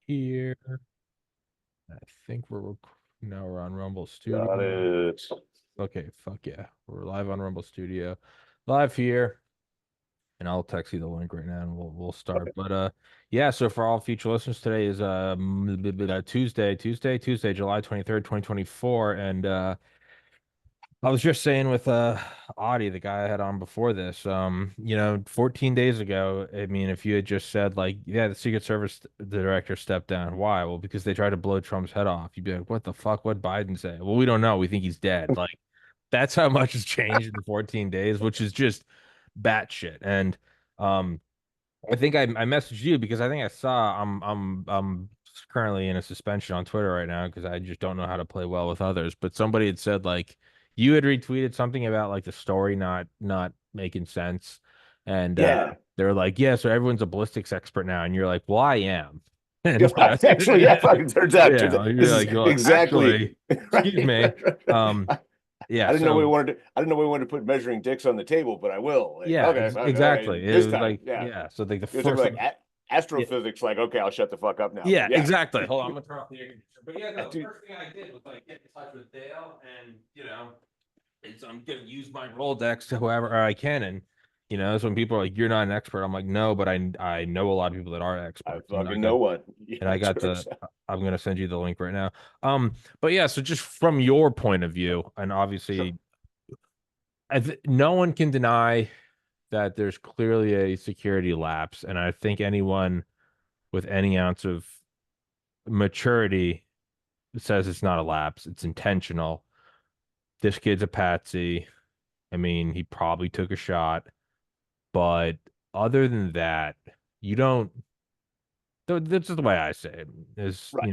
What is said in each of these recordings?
here. I think now we're on Rumble Got Studio. it. Okay, fuck yeah. We're live on Rumble Studio. Live here. And I'll text you the link right now and we'll start. Okay. But yeah, so for all future listeners, today is Tuesday, July 23rd, 2024. And I was just saying with Audie, the guy I had on before this, 14 days ago, I mean, if you had just said like, yeah, the Secret Service director stepped down. Why? Well, because they tried to blow Trump's head off. You'd be like, what the fuck? What'd Biden say? Well, we don't know. We think he's dead. Like, that's how much has changed in 14 days, which is just batshit. And um I think I messaged you because I think I saw I'm currently in a suspension on Twitter right now because I just don't know how to play well with others. But somebody had said like you had retweeted something about like the story not making sense, and Yeah. they were like, yeah, so everyone's a ballistics expert now, and you're like, well, I am, Yeah, and actually, yeah, fucking turns out to yeah, this is you're like exactly actually, excuse right. me, um, I yeah, didn't know we so. wanted to. I didn't know we wanted to put measuring dicks on the table, but I will. Like, Yeah, okay, okay, okay. exactly. It This was time, like, yeah. yeah. So like the You're talking first, like yeah, astrophysics. Like, okay, I'll shut the fuck up now. But yeah, yeah, exactly. Hold on, I'm gonna turn off the air conditioner. But yeah, no, the dude, first thing I did was like get in touch with Dale, and I'm gonna use my Rolodex to whoever I can, and so when people are like, "You're not an expert," I'm like, "No, but I know a lot of people that are I experts," and fucking know one. Yeah, I it got turns out. I'm gonna send you the link right now. But yeah, so just from your point of view, and Sure. obviously, no one can deny that there's clearly a security lapse, and I think anyone with any ounce of maturity says it's not a lapse, it's intentional. This kid's a patsy. I mean, he probably took a shot, but other than that, you don't. That's just the way I say it. Is Right.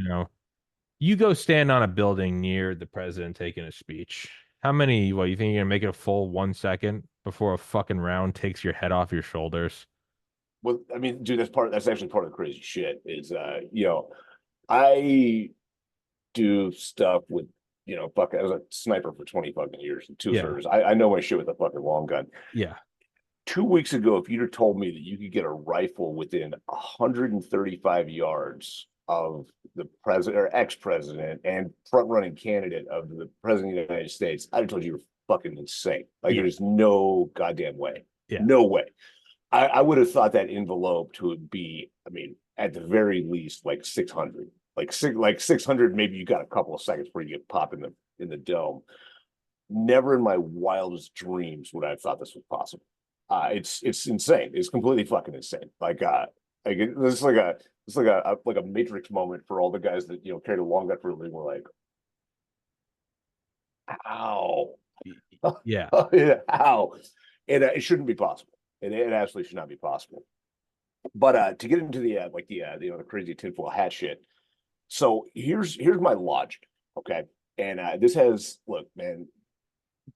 you go stand on a building near the president taking a speech. How many? What you think you're gonna make it a full 1 second before a fucking round takes your head off your shoulders? Well, I mean, dude, that's actually part of the crazy shit. Is I do stuff with fucking. I was a sniper for 20 fucking years and two Yeah, servers. I know my shit with a fucking long gun. yeah, 2 weeks ago, if you'd have told me that you could get a rifle within 135 yards of the president or ex-president and front-running candidate of the president of the United States, I'd have told you you're fucking insane. Like yeah, there's no goddamn way. yeah. No way. I would have thought that envelope to be, I mean, at the very least, like 600. Like 600, maybe you got a couple of seconds before you get popped in the dome. Never in my wildest dreams would I have thought this was possible. It's insane. It's completely fucking insane. This is like a Matrix moment for all the guys that carried a long gun for a living. We're like, ow, Yeah. yeah, ow. It shouldn't be possible. It absolutely should not be possible. But to get into the crazy tinfoil hat shit. So here's my logic, okay? And this has look, man,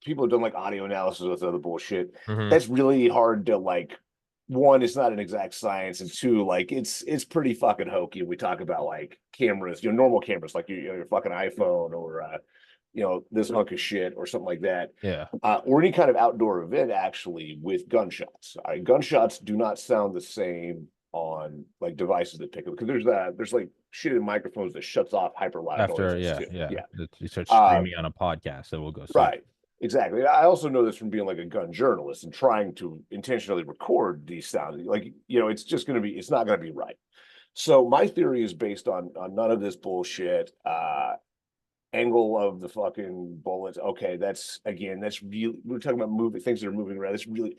people have done like audio analysis with other bullshit. Hmm. That's really hard to like. One, it's not an exact science, and two, like it's pretty fucking hokey. We talk about like cameras, normal cameras, like your fucking iPhone or this hunk of shit or something like that, Yeah. or any kind of outdoor event actually with gunshots. All right, gunshots do not sound the same on like devices that pick up because there's like shit in microphones that shuts off hyper loud After, noises yeah, too. yeah. Yeah. You start Uh, screaming on a podcast, it will go super. Right. Exactly. I also know this from being like a gun journalist and trying to intentionally record these sounds. Like, it's not going to be right. So my theory is based on none of this bullshit. Angle of the fucking bullets. Okay, that's really, we're talking about moving things that are moving around. That's really,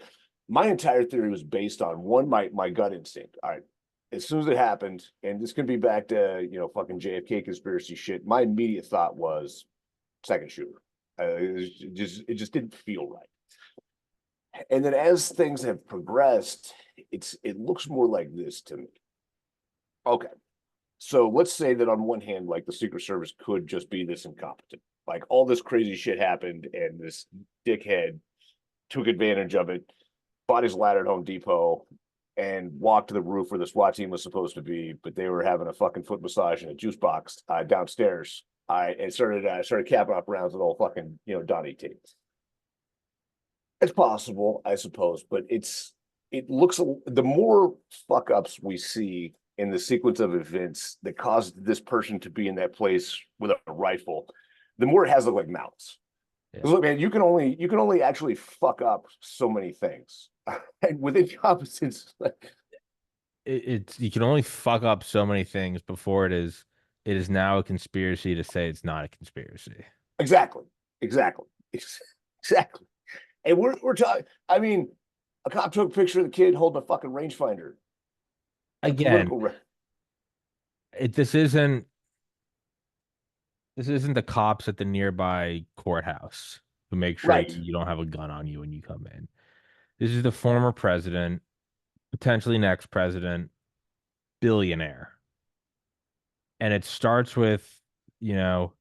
my entire theory was based on one, my gut instinct. All right. As soon as it happened, and this can be back to, fucking JFK conspiracy shit, my immediate thought was second shooter. It just didn't feel right. And then as things have progressed, it looks more like this to me. Okay, so let's say that on one hand, like the Secret Service could just be this incompetent, like all this crazy shit happened, and this dickhead took advantage of it, bought his ladder at Home Depot, and walked to the roof where the SWAT team was supposed to be, but they were having a fucking foot massage in a juice box downstairs. I started capping off rounds with all fucking Donnie T. It's possible, I suppose, but it looks the more fuck ups we see in the sequence of events that caused this person to be in that place with a rifle, the more it has looked like malice. Yeah. Because look, man, you can only actually fuck up so many things. And with incompetence, like, It's you can only fuck up so many things before it is now a conspiracy to say it's not a conspiracy. exactly, exactly, exactly. And we're talking. I mean, a cop took a picture of the kid holding a fucking rangefinder at a Again, political. it this isn't the cops at the nearby courthouse who make sure Right, you don't have a gun on you when you come in. This is the former president, potentially next president, billionaire. And it starts with, you know,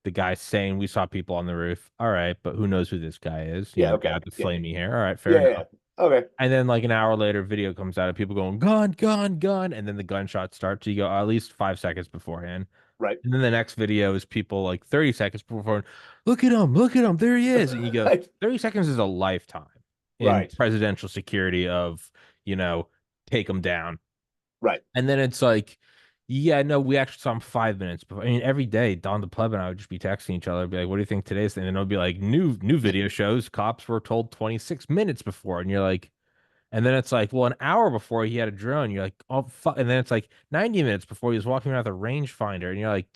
the guy saying we saw people on the roof. All right, but who knows who this guy is? yeah, The guy okay, with the yeah, flamey hair. All right, fair yeah, yeah, enough. okay, And then like an hour later, video comes out of people going gun, gun, gun, and then the gunshots start. So you go at least 5 seconds beforehand. right, And then the next video is people like 30 seconds before, look at him, there he is. And you go, right, 30 seconds is a lifetime in right, presidential security of, you know, take him down. right. And then it's like, yeah, no, we actually saw him 5 minutes before. I mean, every day, Don the Pleb and I would just be texting each other, be like, what do you think today's thing? And it'll be like, new video shows, cops were told 26 minutes before. And you're like, and then it's like, well, an hour before he had a drone, you're like, oh, fuck. And then it's like 90 minutes before he was walking around with a rangefinder. And you're like,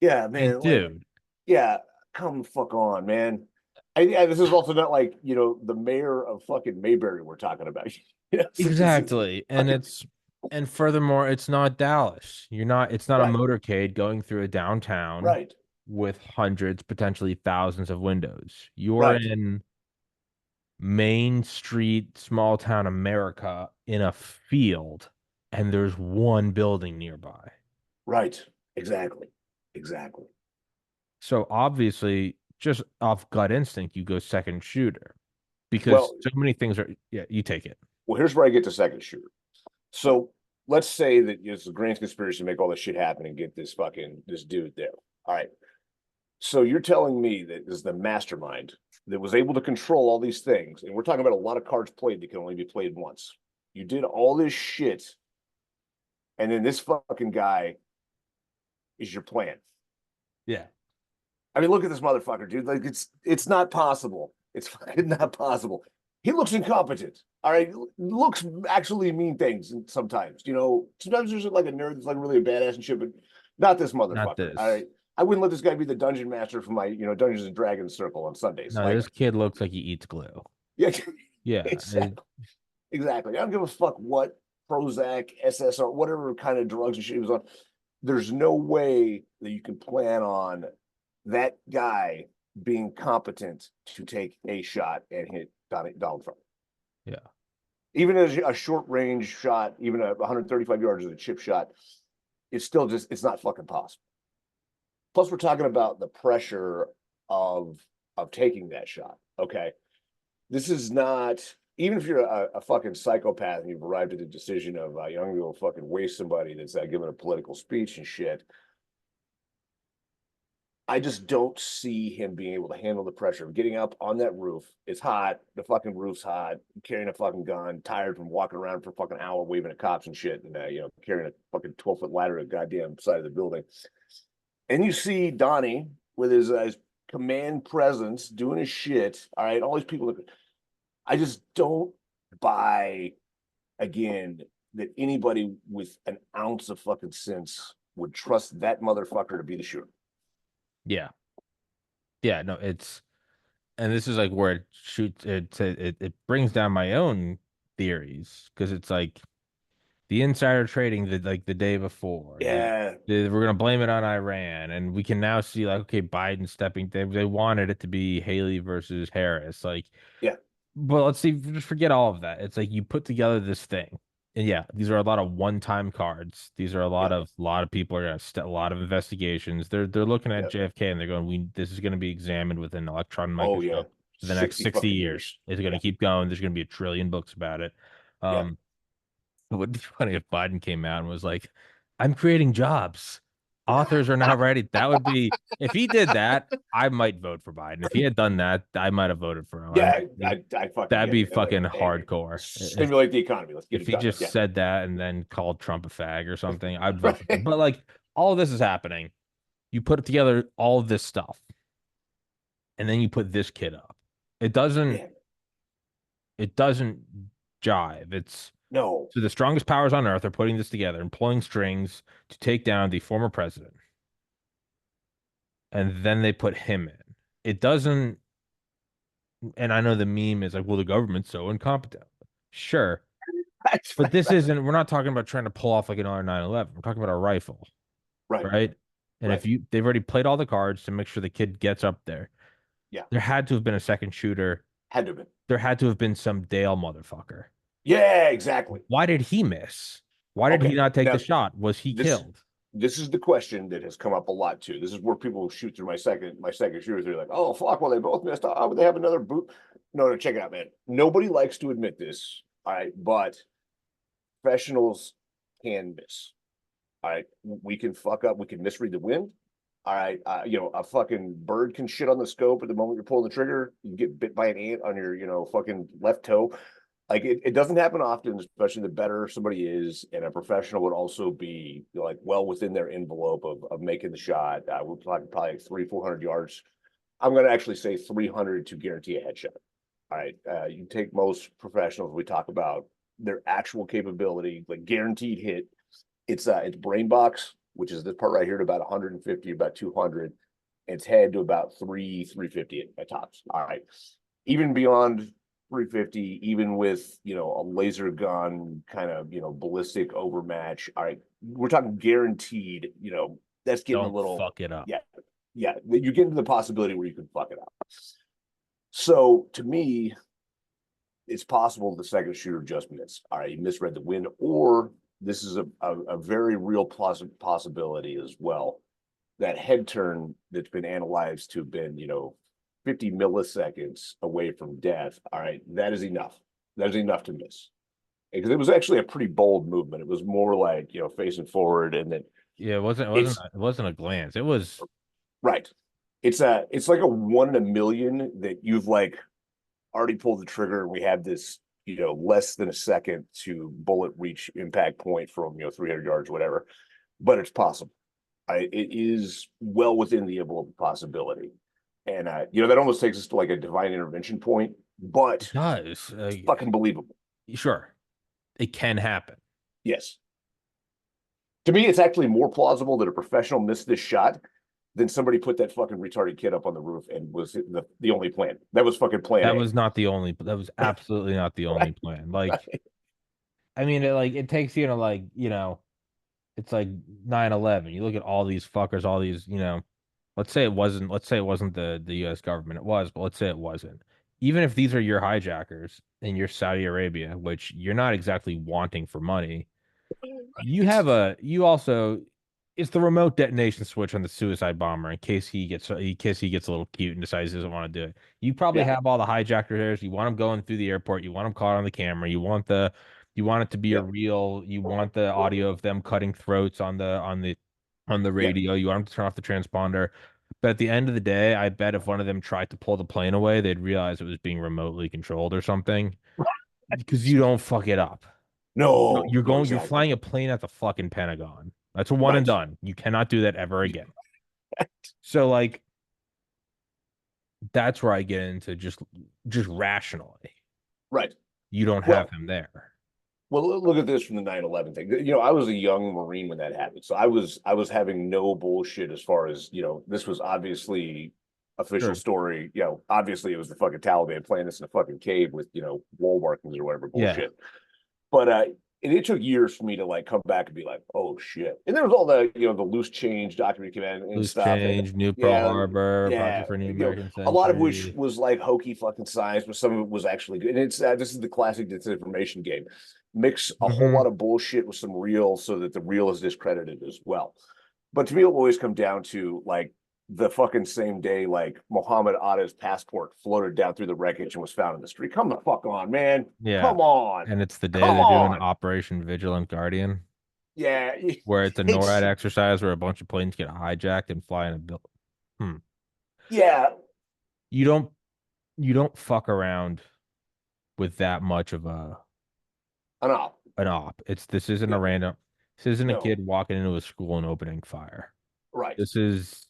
Yeah, man, like, dude, yeah, come the fuck on, man. Yeah, this is also not like, the mayor of fucking Mayberry we're talking about. This is exactly. And fucking and furthermore, it's not Dallas. It's not a right, motorcade going through a downtown right, with hundreds, potentially thousands of windows. You're right, in Main Street, small town America in a field, and there's one building nearby. right. Exactly. Exactly. So obviously, just off gut instinct, you go second shooter because Well, so many things are, yeah, you take it. here's where I get to second shooter. So let's say that it's a grand conspiracy to make all this shit happen and get this dude there. All right. So you're telling me that is the mastermind that was able to control all these things, and we're talking about a lot of cards played that can only be played once. You did all this shit, and then this fucking guy is your plan. Yeah. I mean, look at this motherfucker, dude. Like it's not possible. It's fucking not possible. He looks incompetent. All right, looks actually mean things sometimes. Sometimes there's like a nerd that's like really a badass and shit, but not this Not motherfucker. All this. right, I wouldn't let this guy be the dungeon master for my Dungeons and Dragons circle on Sundays. No, Like, this kid looks like he eats glue. yeah, Yeah. exactly, exactly. I don't give a fuck what Prozac, SSR, whatever kind of drugs and shit he was on. There's no way that you can plan on that guy being competent to take a shot and hit Donald Trump. Yeah. Even as a short range shot, even a 135 yards as a chip shot, it's not fucking possible. Plus, we're talking about the pressure of taking that shot. Okay, this is not, even if you're a fucking psychopath and you've arrived at the decision of I'm gonna go fucking waste somebody that's giving a political speech and shit. I just don't see him being able to handle the pressure of getting up on that roof. It's hot. The fucking roof's hot. Carrying a fucking gun, tired from walking around for a fucking hour, waving at cops and shit, and carrying a fucking 12-foot ladder to the goddamn side of the building. And you see Donnie with his command presence doing his shit. All right, all these people. I just don't buy again that anybody with an ounce of fucking sense would trust that motherfucker to be the shooter. Yeah. Yeah. No, and this is like where it shoots, it brings down my own theories because it's like the insider trading the day before. Yeah, We're gonna blame it on Iran, and we can now see like okay, Biden stepping. They wanted it to be Haley versus Harris, like, yeah, but let's see, just forget all of that. It's like you put together this thing, and yeah, these are a lot of one-time cards. These are a lot yeah, of people are gonna a lot of investigations. They're looking at yeah. JFK and they're going, we this is gonna be examined with an electron Oh yeah, microscope for the next 60 60 fucking years. years. It's gonna Yeah, keep going. There's gonna be a trillion books about it. yeah, Um, it would be funny if Biden came out and was like, I'm creating jobs. authors are not ready. That would be if he did that, I might vote for Biden. If he had done that, I might have voted for him. Yeah, I fucking That'd get be it. Like, fucking hey, hardcore. stimulate the economy. Let's get If it he done. just Yeah. said that and then called Trump a fag or something, I'd vote for him. Right. But like all of this is happening. You put together all of this stuff, and then you put this kid up. It doesn't Yeah. it doesn't jive. It's No. so the strongest powers on earth are putting this together and pulling strings to take down the former president. And then they put him in. It doesn't, and I know the meme is like, well, the government's so incompetent. Sure. But this isn't, we're not talking about trying to pull off like another 9/11. We're talking about a rifle, Right. right? And if Right. they've already played all the cards to make sure the kid gets up there. Yeah. There had to have been a second shooter. Had to have been. There had to have been some Dale motherfucker. Yeah, exactly. Why did he miss? Why did he Okay. not take the Now shot? Was he this killed? this is the question that has come up a lot too. This is where people shoot through my second shooter. They're like, oh fuck, well they both missed. Oh, would they have another boot? No, no, check it out, man. Nobody likes to admit this. All right, but professionals can miss. All right, we can fuck up. We can misread the wind. All right, a fucking bird can shit on the scope at the moment you're pulling the trigger. You get bit by an ant on your, fucking left toe. Like it doesn't happen often, especially the better somebody is, and a professional would also be like well within their envelope of making the shot. We're talking probably like 300-400 yards. I'm going to actually say 300 to guarantee a headshot. All right, you take most professionals, we talk about their actual capability, like guaranteed hit. It's brain box, which is this part right here, to about 150, about 200. Its head to about 350 at tops. All right, even beyond 350, even with a laser gun kind of ballistic overmatch. All right, we're talking guaranteed. That's getting a Don't little, fuck it up. yeah, yeah. You get into the possibility where you can fuck it up. So to me, it's possible the second shooter just missed. All right, he misread the wind, or this is a very real possibility as well. That head turn that's been analyzed to have been, 50 milliseconds away from death. All right, that is enough. That is enough to miss. Because it was actually a pretty bold movement. It was more like, facing forward, and then Yeah, it's it wasn't a glance. It was right. It's like a 1 in a million that you've like already pulled the trigger, and we have this, less than a second to bullet reach impact point from 300 yards, whatever. But it's possible. It is well within the envelope of possibility, and that almost takes us to like a divine intervention point. it But does. it's fucking believable. Sure, it can happen. Yes, to me, it's actually more plausible that a professional missed this shot than somebody put that fucking retarded kid up on the roof and was the only plan. That was fucking plan That A. was not the only. That was absolutely not the only Right. plan. Like, Right. I mean, it takes you to like, it's like 9/11. You look at all these fuckers, all these, let's say it wasn't the US government. It was, but let's say it wasn't. Even if these are your hijackers and you're Saudi Arabia, which you're not exactly wanting for money, you also it's the remote detonation switch on the suicide bomber in case he gets a little cute and decides he doesn't want to do it. You probably Yeah. have all the hijackers there. You want them going through the airport. You want them caught on the camera. You want it to be a Yep. real. You want the audio of them cutting throats on the Yeah. radio. You want them to turn off the transponder. But at the end of the day, I bet if one of them tried to pull the plane away, they'd realize it was being remotely controlled or something because you don't fuck it up. No. No. You're Exactly. flying a plane at the fucking Pentagon. That's a one and Right. done. You cannot do that ever again. So like that's where I get into just rationally. Right. You don't have Well, him there. look at this from the 9/11 thing. I was a young Marine when that happened. So I was having no bullshit as far as, this was obviously official Sure. story. Obviously it was the fucking Taliban playing this in a fucking cave with, wall markings or whatever Yeah. bullshit. But and it took years for me to like come back and be like, oh shit. And there was all the, the loose change document came out and Loose stuff. And change, New Pearl yeah, Harbor, yeah, Project for a New American a lot of which Century. was like hokey fucking science, but some of it was actually good. And this is the classic disinformation game. Mix a whole Hmm. lot of bullshit with some real so that the real is discredited as well. But to me, it will always come down to like the fucking same day, like Muhammad Atta's passport floated down through the wreckage and was found in the street. Come the fuck on, man. Yeah. Come on. And it's the day Come they're doing on. Operation Vigilant Guardian. Yeah. where it's a NORAD It's exercise where a bunch of planes get hijacked and fly in a bill. Hmm. yeah, You don't you don't fuck around with that much of enough. an op. This isn't a Yeah. random. This isn't a No. kid walking into a school and opening fire. Right. This is,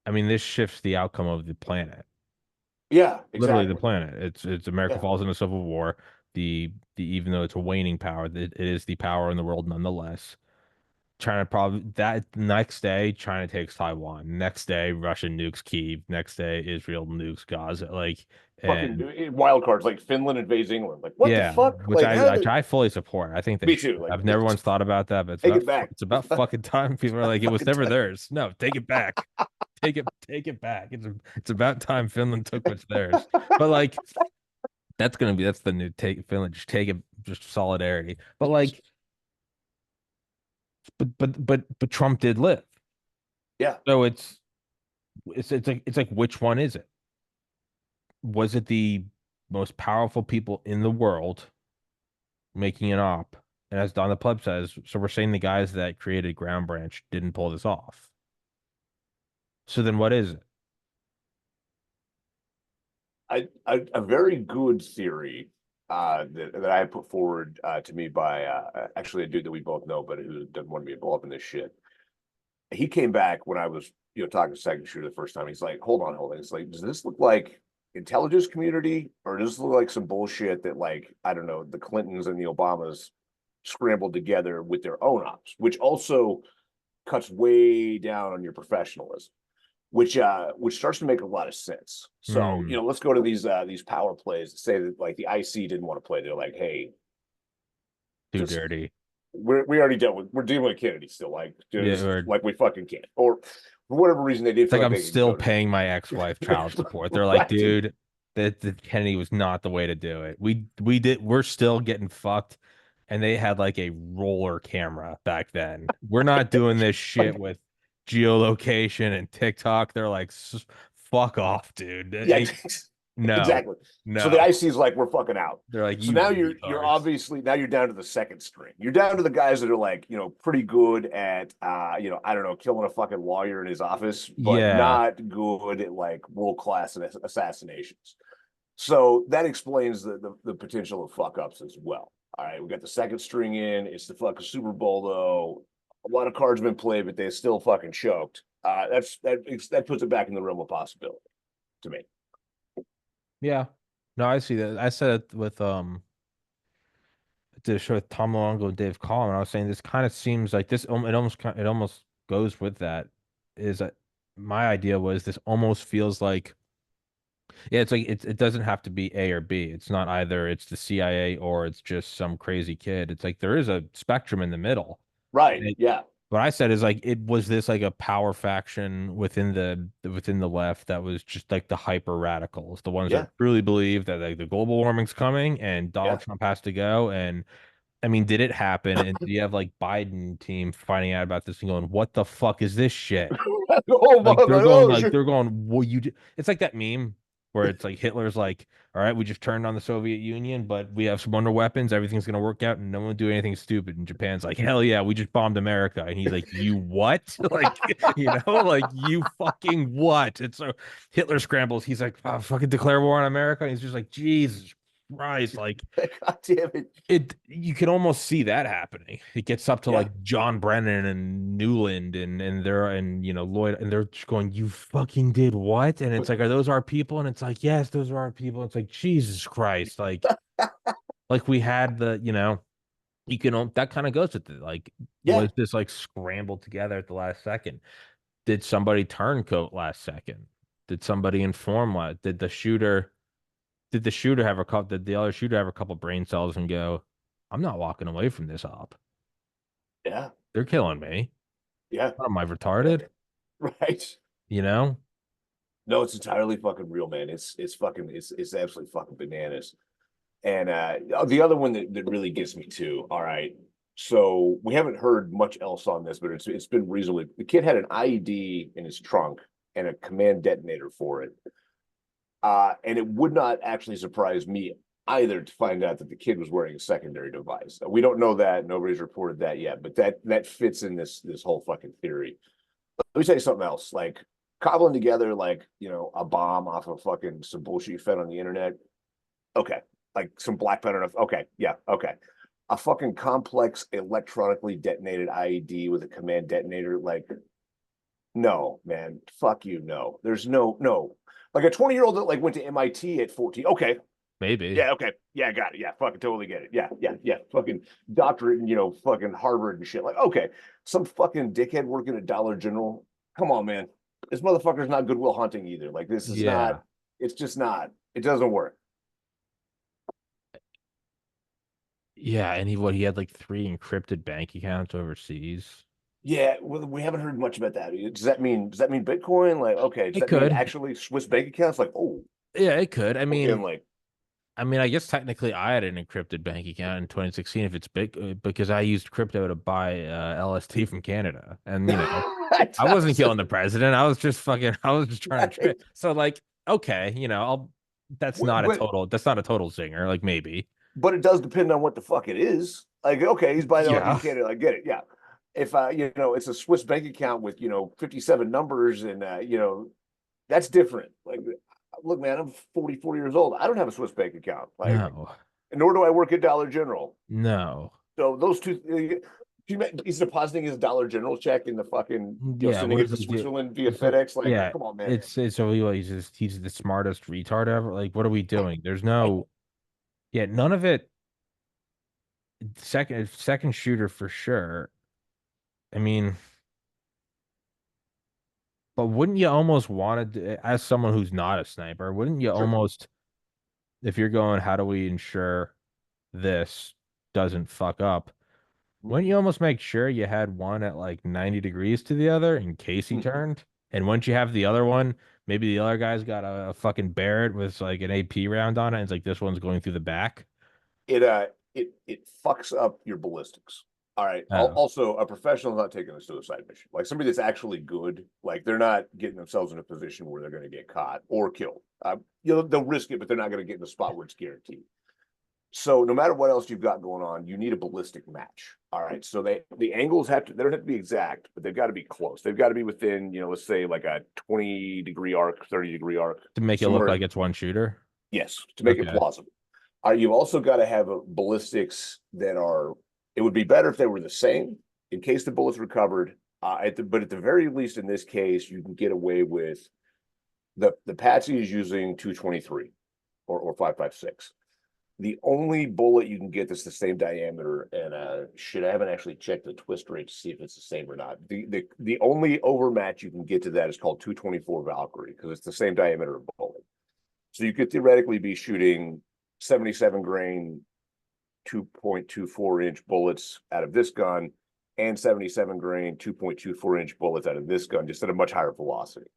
I mean, this shifts the outcome of the planet. Yeah, Literally the exactly. planet. It's America Yeah. falls into civil war. The even though it's a waning power, it is the power in the world nonetheless. China probably that next day, China takes Taiwan. Next day, Russia nukes Kyiv. Next day, Israel nukes Gaza. Like, Fucking and wild cards like Finland invades England. Like, what the yeah, fuck? Like, how which did I fully support. I think they me should. too? Like, I've never once thought about that, but take it back. it's about fucking time. People are It's like, it was fucking never time. theirs. No, take it back. Take it back. It's about time Finland took what's theirs. But like that's the new take Finland. Just take it, just solidarity. But like, but Trump did live. Yeah. So it's like which one is it? Was it the most powerful people in the world making an op? And as Don the Pleb says, so we're saying the guys that created Ground Branch didn't pull this off. So then what is it? A very good theory that I put forward to me by actually a dude that we both know, but who doesn't want to be involved in this shit. He came back when I was, talking to second shooter the first time. He's like, hold on. It's like, does this look like intelligence community, or does this look like some bullshit that, like, I don't know, the Clintons and the Obamas scrambled together with their own ops, which also cuts way down on your professionalism, which starts to make a lot of sense. So, Hmm, let's go to these power plays that say that, like, the IC didn't want to play. They're like, hey, too just dirty. we already dealt with, we're dealing with Kennedy still, like, Yeah, just or like we fucking can't, or for whatever reason they did it's feel like like I'm they could still go to paying my ex-wife child support. They're like, right. dude, that Kennedy was not the way to do it. We're still getting fucked. And they had like a roller camera back then. We're not doing this shit Like, with geolocation and TikTok. They're like, fuck off, dude. yeah, No, exactly. So the no. IC is like, we're fucking out. They're like, So you now you're retards. obviously, now you're down to the second string. You're down to the guys that are, like, pretty good at I don't know, killing a fucking lawyer in his office, but Yeah. not good at, like, world class assassinations. So that explains the potential of fuck ups as well. All right, we got the second string in. It's the fucking Super Bowl though. A lot of cards have been played, but they still fucking choked. That puts it back in the realm of possibility to me. Yeah. No, I see that. I said it with did a show with Tom Longo and Dave Collin. I was saying this kind of seems like this it almost goes with that. Is that my idea was this almost feels like yeah, it's like it doesn't have to be A or B. It's not either it's the CIA or it's just some crazy kid. It's like there is a spectrum in the middle. Right? It, Yeah. what I said is like it was this like a power faction within within the left that was just like the hyper radicals, the ones that Yeah. truly believe that like the global warming's coming and Donald Yeah. Trump has to go. And I mean, did it happen? And do you have like Biden team finding out about this and going, "What the fuck is this shit?" Oh my God! Oh shit! They're going, well, it's like that meme where it's like Hitler's like, all right, we just turned on the Soviet Union, but we have some wonder weapons, everything's gonna work out, and no one will do anything stupid. And Japan's like, hell yeah, we just bombed America. And he's like, you what? Like, like you fucking what? And so Hitler scrambles, he's like, oh, fucking declare war on America. And he's just like, Jesus Christ, like God damn it! you can almost see that happening. It gets up to Yeah. like John Brennan and Newland and they're and Lloyd and they're just going, you fucking did what? And it's like, are those our people? And it's like, yes, those are our people. It's like, Jesus Christ, like we had the you can that kind of goes with it. Like, Yeah. was this like scrambled together at the last second? Did somebody turncoat last second? Did somebody inform did the shooter have a couple? Did the other shooter have a couple brain cells and go, "I'm not walking away from this op. Yeah. They're killing me. Yeah. Am I Yeah. retarded?" Right. You know? No, it's entirely fucking real, man. It's fucking it's absolutely fucking bananas. And the other one that really gets me too. All right. So we haven't heard much else on this, but it's been reasonably. The kid had an IED in his trunk and a command detonator for it. And it would not actually surprise me either to find out that the kid was wearing a secondary device. We don't know that. Nobody's reported that yet, but that fits in this whole fucking theory. Let me tell you something else. Like cobbling together, like a bomb off of fucking some bullshit you fed on the internet. Okay, like some black powder. Okay, yeah, okay. A fucking complex electronically detonated IED with a command detonator. Like, no, man, fuck you. No, there's no. Like a 20-year-old that like went to MIT at 14. Okay, Maybe. yeah, okay. Yeah, got it. Yeah, fucking totally get it. Yeah, yeah, yeah. Fucking doctorate in, fucking Harvard and shit. Like, okay, some fucking dickhead working at Dollar General. Come on, man. This motherfucker's not Goodwill Hunting either. Like, this is not, Yeah. it's just not, it doesn't work. Yeah, and he had like three encrypted bank accounts overseas. Yeah, well, we haven't heard much about that. Does that mean Bitcoin? Like, okay, does It that mean could. actually Swiss bank accounts? Like, oh, Yeah, it could. again, like, I guess technically I had an encrypted bank account in 2016 if it's big because I used crypto to buy LST from Canada. And I wasn't killing the president. I was just trying to trick. So like, okay, but that's not a total zinger, like maybe. but it does depend on what the fuck it is. Like, okay, he's buying LP Yeah. Canada. I get it. Yeah. If it's a Swiss bank account with 57 numbers and that's different. Like, look, man, I'm 44 years old. I don't have a Swiss bank account. Like, No. nor do I work at Dollar General. No. So those two, he's depositing his Dollar General check in the fucking, Yeah, sending what it does to he do? Switzerland via So FedEx. Like, yeah, come on, man. it's so he's the smartest retard ever. Like, what are we I, doing? There's I, no yeah, none of it second shooter for sure. I mean, but wouldn't you almost want to, as someone who's not a sniper, wouldn't you sure. almost, if you're going, how do we ensure this doesn't fuck up? Wouldn't you almost make sure you had one at like 90 degrees to the other in case he turned? And once you have the other one, maybe the other guy's got a fucking Barrett with like an AP round on it, and it's like this one's going through the back. It fucks up your ballistics. All right. Oh, Also, a professional is not taking a suicide mission. Like somebody that's actually good, like they're not getting themselves in a position where they're going to get caught or killed. They'll risk it, but they're not going to get in a spot where it's guaranteed. So no matter what else you've got going on, you need a ballistic match. All right. So the angles they don't have to be exact, but they've got to be close. They've got to be within, let's say like a 20-degree arc, 30-degree arc, to make it look somewhere. like it's one shooter. Yes, to make it Okay. plausible. You've also got to have ballistics that are. It would be better if they were the same in case the bullets recovered. But at the very least, in this case, you can get away with the Patsy is using 223 or 5.56. The only bullet you can get that's the same diameter, and shit, I haven't actually checked the twist rate to see if it's the same or not. The only overmatch you can get to that is called 224 Valkyrie because it's the same diameter of bullet. So you could theoretically be shooting 77 grain 2.24-inch bullets out of this gun and 77 grain 2.24-inch bullets out of this gun, just at a much higher velocity.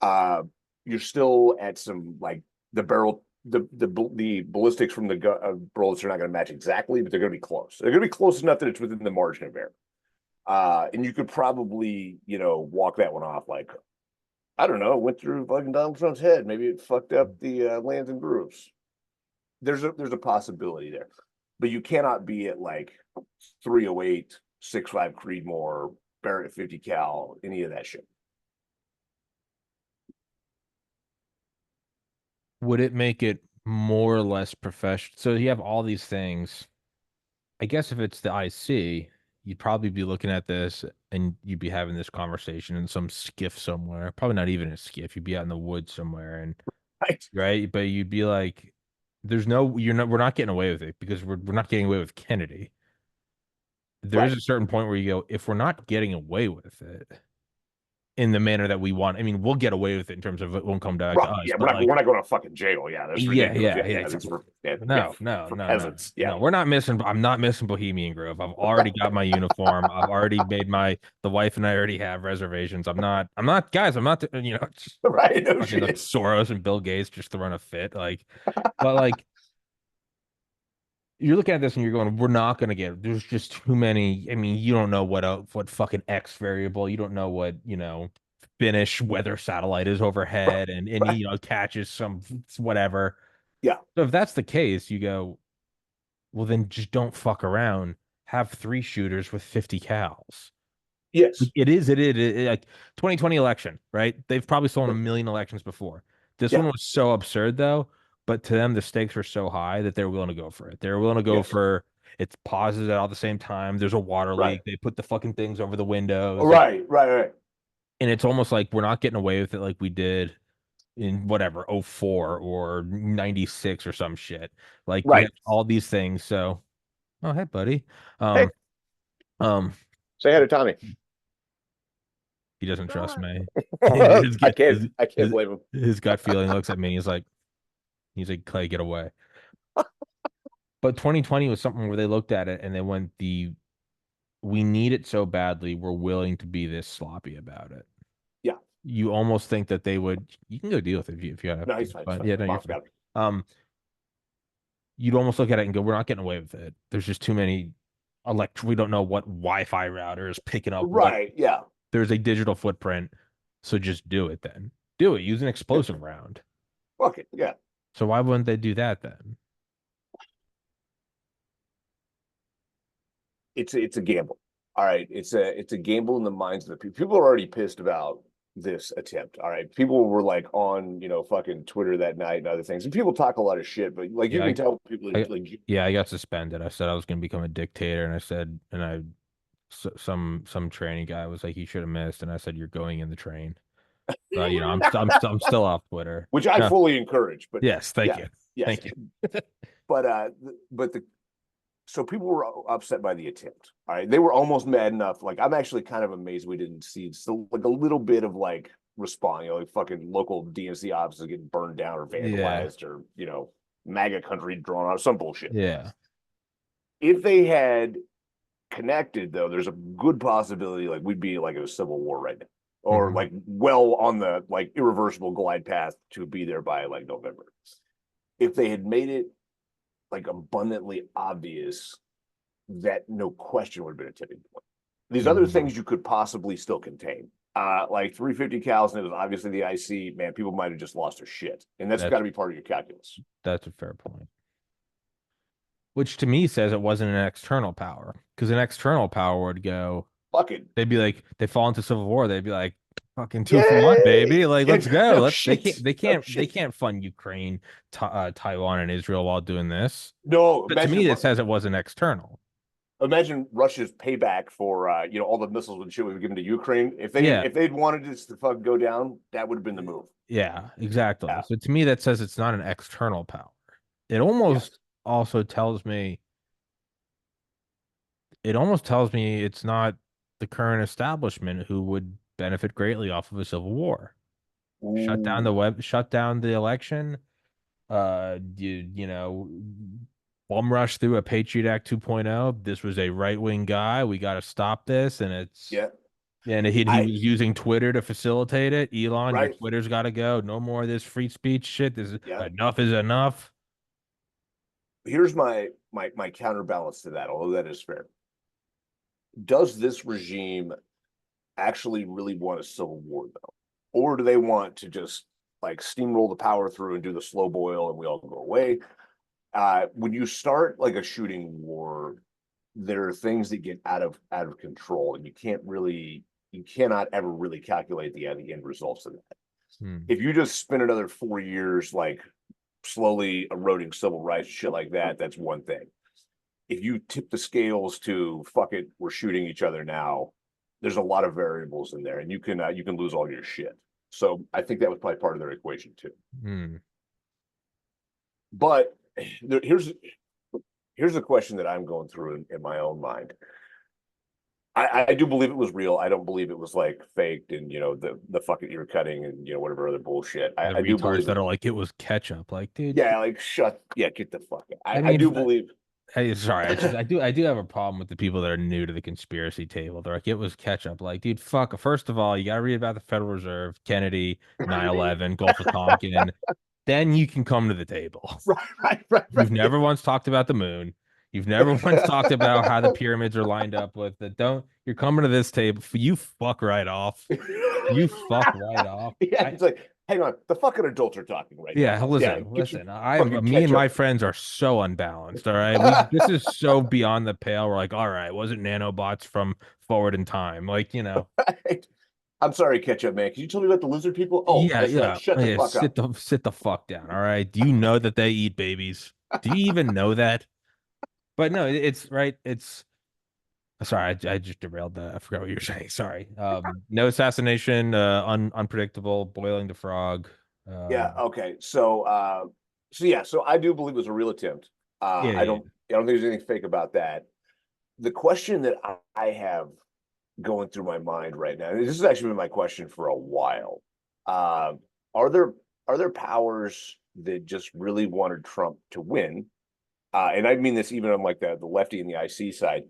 You're still at some like the barrel, the ballistics from the bullets are not going to match exactly, but they're going to be close. They're going to be close enough that it's within the margin of error. And you could probably, walk that one off like, I don't know, it went through fucking Donald Trump's head. Maybe it fucked up the lands and grooves. There's a possibility there, but you cannot be at like 308, 6.5 Creedmoor, Barrett 50 cal, any of that shit. Would it make it more or less professional? So you have all these things. I guess if it's the IC, you'd probably be looking at this and you'd be having this conversation in some skiff somewhere. Probably not even a skiff. You'd be out in the woods somewhere and Right. right, but you'd be like, we're not getting away with it because we're not getting away with Kennedy. There is Right. a certain point where you go, if we're not getting away with it in the manner that we want, I mean, we'll get away with it in terms of it won't come back to Right. us, Yeah, we're but not like, we're not going to fucking jail. Yeah, that's yeah, ridiculous. yeah, Yeah, yeah. yeah, that's yeah, No, no, for no, no, peasants. Yeah. no. We're not missing. I'm not missing Bohemian Grove. I've already got my uniform. I've already made the wife and I already have reservations. Guys, I'm not, just Right. No fucking like shit. Soros and Bill Gates just throwing a fit. But like, you're looking at this and you're going, we're not going to get, there's just too many. I mean, you don't know what fucking X variable, you don't know what, Finnish weather satellite is overhead and Right. catches some whatever. Yeah. So if that's the case, you go, well, then just don't fuck around. Have three shooters with 50 cals. Yes. Like 2020 election, right? They've probably stolen a million elections before. This one Yeah. was so absurd though, but to them the stakes were so high that they're willing to go for it. They're willing to go Yes. for it pauses at all the same time. There's a water Right. leak. They put the fucking things over the windows. Like, Right. Right. Right. and it's almost like we're not getting away with it like we did in whatever, '04 or 96 or some shit. Like you have Right. all these things. So, oh hey buddy. Hey, Um, um, say hi to Tommy. he doesn't trust me. I His, gut- can't. his, I can't his, blame him. his gut feeling looks at me. He's like, Clay, get away. But 2020 was something where they looked at it and they went, we need it so badly. We're willing to be this sloppy about it. Yeah. You almost think that they would, you can go deal with it if you have No, to, he's fine. He's but fine. yeah, no, you're Mom's fine. got him. You'd almost look at it and go, we're not getting away with it. There's just too many we don't know what Wi-Fi router is picking up what. Right. Yeah. There's a digital footprint. So just do it then. Do it. Use an Yeah. explosive round. Fuck it. Yeah. So why wouldn't they do that then? It's a gamble. All right. It's a gamble in the minds of the people. People are already pissed about this attempt. All right. People were like on, fucking Twitter that night and other things. And people talk a lot of shit, but like you Yeah, can tell people I like yeah, I got suspended. I said I was going to become a dictator, and I said, and I some training guy was like, he should have missed, and I said, you're going in the train. But I'm still off Twitter. which I No, fully encourage, but yes, thank yeah, you, yes. thank you. But the so people were upset by the attempt. All right. They were almost mad enough. Like, I'm actually kind of amazed we didn't see still like a little bit of like respond, like fucking local DNC offices getting burned down or Yeah, vandalized or, MAGA country drawn out, some bullshit. yeah. If they had connected, though, there's a good possibility like we'd be like in a civil war right now. Or Hmm. like well on the like irreversible glide path to be there by like November. If they had made it like abundantly obvious that no question would have been a tipping point. These other Hmm. things you could possibly still contain. Like 350 cals, and it was obviously the IC, man, people might have just lost their shit. And that's got That's to be part of your calculus. that's a fair point. Which to me says it wasn't an external power, because an external power would go, Fucking they'd be like, they fall into civil war. They'd be like, fucking 2 for 1, yay! baby. Like, Yeah, let's go. no Let's they shit. can't they No can't they shit. can't fund Ukraine, Taiwan, and Israel while doing this. No, But to me, it says it wasn't external. imagine Russia's payback for all the missiles and shit we've given to Ukraine. Yeah, If they'd wanted this to fucking go down, that would have been the move. yeah, exactly. Yeah. So to me, that says it's not an external power. It Yes. almost also tells me it's not the current establishment who would benefit greatly off of a civil war. Ooh. Shut down the election, bum rush through a Patriot Act 2.0. This was a right-wing guy. We got to stop this. Yeah. And he I was using Twitter to facilitate it. Elon, your right. Twitter's got to go. No more of this free speech shit. This is Yeah. enough is enough. Here's my counterbalance to that, although that is fair. Does this regime actually really want a civil war though? Or do they want to just like steamroll the power through and do the slow boil and we all go away? When you start like a shooting war, there are things that get out of control, and you cannot ever really calculate the end results of that. Hmm. If you just spend another 4 years like slowly eroding civil rights, shit like that, that's one thing. If you tip the scales to fuck it, we're shooting each other now, there's a lot of variables in there, and you can lose all your shit. So I think that was probably part of their equation too. Hmm. But here's the question that I'm going through in my own mind. I do believe it was real. I don't believe it was like faked and the fucking ear cutting and whatever other bullshit. The I do retards believe that it. are like, it was ketchup. Like, dude, Yeah, like get the fuck out. I I mean, do believe. hey, sorry, I do have a problem with the people that are new to the conspiracy table. They're like, it was ketchup. Like, dude, fuck. First of all, you gotta read about the Federal Reserve, Kennedy, 9/11, Gulf of Tonkin. Then you can come to the table. Right. You've never once talked about the moon. You've never once talked about how the pyramids are lined up with the don't. You're coming to this table. You fuck right off. You fuck right off. Yeah, I it's like hang on, the fucking adults are talking right now. Yeah, Yeah, listen, get your listen. fucking Me and my ketchup. friends are so unbalanced. All right, we this is so beyond the pale. We're like, all right, was it nanobots from Forward in Time? Like, I'm sorry, ketchup man. Can you tell me about the lizard people? Oh, yeah, that's right. yeah, Shut the yeah. fuck up. Sit the fuck down. All right. Do you know that they eat babies? Do you even know that? But no, it's right. It's sorry, I just derailed that. I forgot what you were saying. Sorry. No assassination, unpredictable, boiling the frog. Yeah, Um, okay. So yeah, so I do believe it was a real attempt. yeah, yeah. I don't think there's anything fake about that. The question that I have going through my mind right now, and this has actually been my question for a while. Uh, are there powers that just really wanted Trump to win? And I mean this even on like the lefty and the IC side,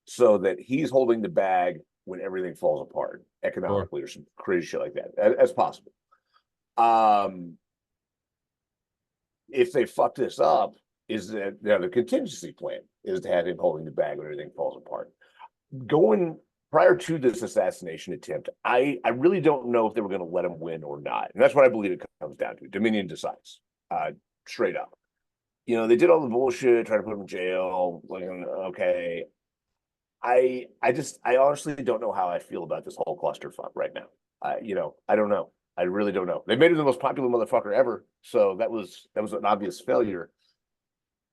so that he's holding the bag when everything falls apart Sure. economically or some crazy shit like that, as possible. Um, if they fuck this up, is that the contingency plan is to have him holding the bag when everything falls apart. Going prior to this assassination attempt, I really don't know if they were going to let him win or not, and that's what I believe it comes down to. Dominion decides, straight up. They did all the bullshit, try to put him in jail. Like, okay, I honestly don't know how I feel about this whole clusterfuck right now. I don't know. I really don't know. They made him the most popular motherfucker ever, so that was an obvious failure.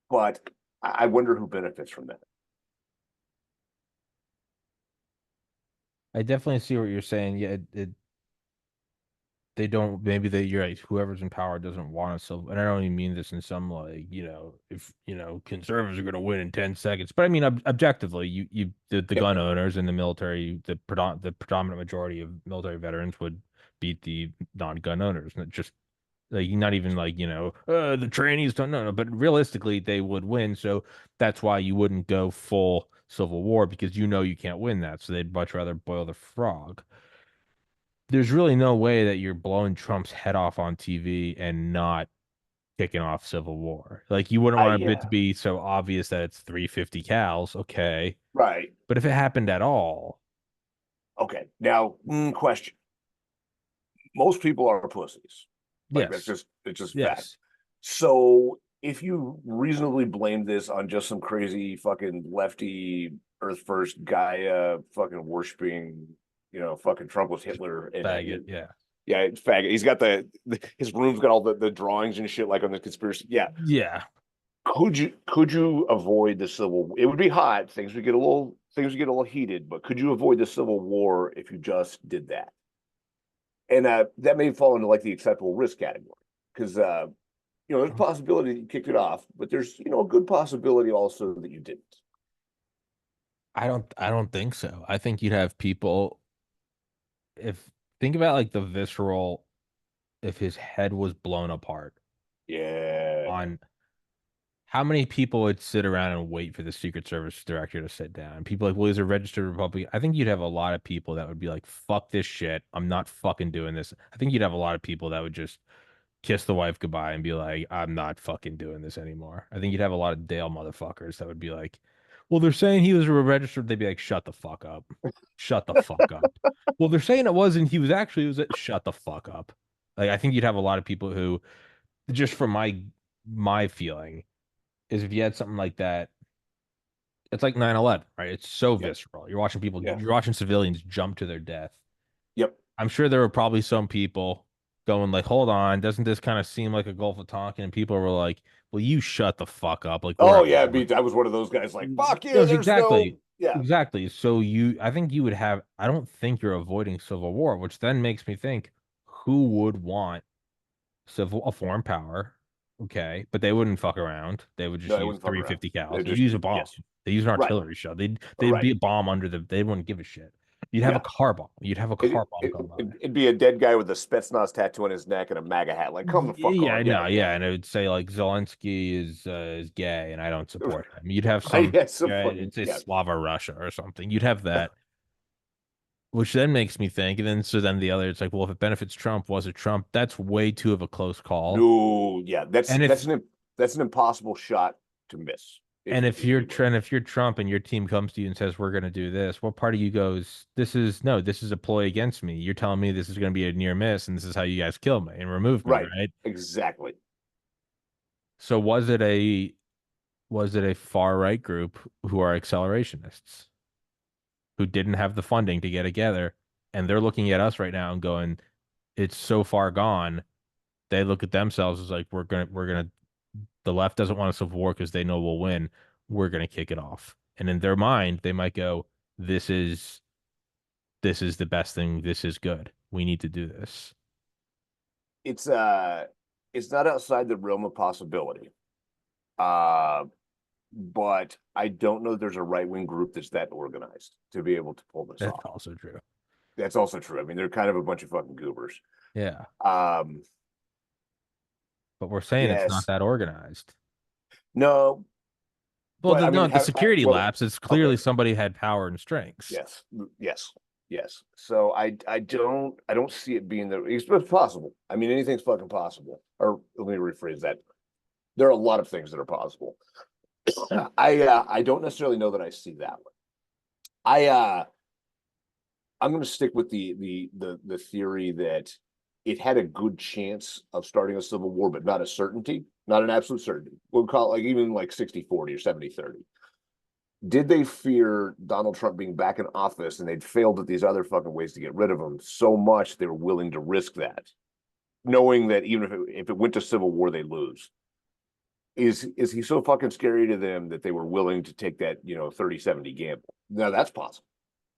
But I wonder who benefits from that. I definitely see what you're saying. Yeah, they don't maybe you're right, whoever's in power doesn't want us so, and I don't even mean this in some like, if conservatives are going to win in 10 seconds, but I mean objectively, the Yep. gun owners and the military, the predominant majority of military veterans would beat the non-gun owners, not just like, not even like, the trainees don't know, no, but realistically they would win. So that's why you wouldn't go full civil war, because you can't win that, so they'd much rather boil the frog. There's really no way that you're blowing Trump's head off on TV and not kicking off civil war. Like, you wouldn't want it to Yeah. be so obvious that it's 350 cals, okay. Right. But if it happened at all, Okay. Now, question. Most people are pussies. Like yes, it's just fact. yes, So if you reasonably blame this on just some crazy fucking lefty Earth First Gaia fucking worshiping, fucking Trump was Hitler and faggot, yeah, yeah, faggot. He's got his room's got all the drawings and shit like on the conspiracy. Yeah. yeah. Could you avoid the civil? It would be hot. Things would get a little heated, but could you avoid the civil war if you just did that? And that may fall into like the acceptable risk category because there's a possibility that you kicked it off, but there's a good possibility also that you didn't. I don't think so. I think you'd have people, if think about like the visceral, if his head was blown apart, Yeah, on how many people would sit around and wait for the Secret Service director to sit down? People like, well, he's a registered Republican. I think you'd have a lot of people that would be like, fuck this shit. I'm not fucking doing this. I think you'd have a lot of people that would just kiss the wife goodbye and be like, I'm not fucking doing this anymore. I think you'd have a lot of Dale motherfuckers that would be like, well, they're saying he was a registered. They'd be like, shut the fuck up. Shut the fuck up. Well, they're saying it wasn't. He was, shut the fuck up. Like, I think you'd have a lot of people who, just from my feeling, is if you had something like that, it's like 9/11, right? It's so yep, visceral. yeah, You're watching civilians jump to their death. yep. I'm sure there were probably some people going like, hold on, doesn't this kind of seem like a Gulf of Tonkin? And people were like, well, you shut the fuck up. Like, we're Oh at yeah, war. I was one of those guys like fuck No, you. it's There's no exactly, yeah. exactly. So I think you would have, I don't think you're avoiding civil war, which then makes me think, who would want a foreign power? Okay, but they wouldn't fuck around. They would No, just I use wouldn't fuck around. 350 cals. They're They'd just use a bomb. yes, They use an right, artillery shell. They'd right, be a bomb under the. They wouldn't give a shit. You'd have a yeah. car bomb. You'd have a It, car bomb it, come by. it'd be a dead guy with a Spetsnaz tattoo on his neck and a MAGA hat. Like, come the fuck Yeah, on. Yeah, no, yeah. yeah, and it would say like Zelensky is gay, and I don't support him. You'd have Right, some, yeah, some yeah, fucking it's a yeah. Slava Russia or something. You'd have that, which then makes me think, and then the other, it's like, well, if it benefits Trump, was it Trump? That's way too of a close call. No, yeah, And if that's an impossible shot to miss. And if you will. if you're Trump and your team comes to you and says we're going to do this, what part of you goes, this is no, this is a ploy against me. You're telling me this is going to be a near miss, and this is how you guys kill me and remove me, Right. right? Exactly. So was it a far right group who are accelerationists who didn't have the funding to get together, and they're looking at us right now and going, it's so far gone. They look at themselves as like we're gonna the left doesn't want a civil war because they know we'll win. We're gonna kick it off. And in their mind, they might go, this is this is the best thing. This is good. We need to do this. It's uh it's not outside the realm of possibility. Uh but I don't know that there's a right-wing group that's that organized to be able to pull this That's off. also true. That's also true. I mean, they're kind of a bunch of fucking goobers. Yeah. Um, But we're saying it's not yes. that organized. No, Well, but I mean, no, the security well, lapse is okay. clearly somebody had power and strengths. Yes. Yes. Yes. So I don't see it being it's possible. I mean, anything's fucking possible. Or let me rephrase that. There are a lot of things that are possible. I don't necessarily know that I see that one. I I'm going to stick with the theory that it had a good chance of starting a civil war, but not a certainty, not an absolute certainty. We'll call it like even like 60-40 or 70-30. Did they fear Donald Trump being back in office and they'd failed at these other fucking ways to get rid of him so much they were willing to risk that, knowing that even if it went to civil war, they lose? Is he so fucking scary to them that they were willing to take that 30-70 gamble? Now that's possible.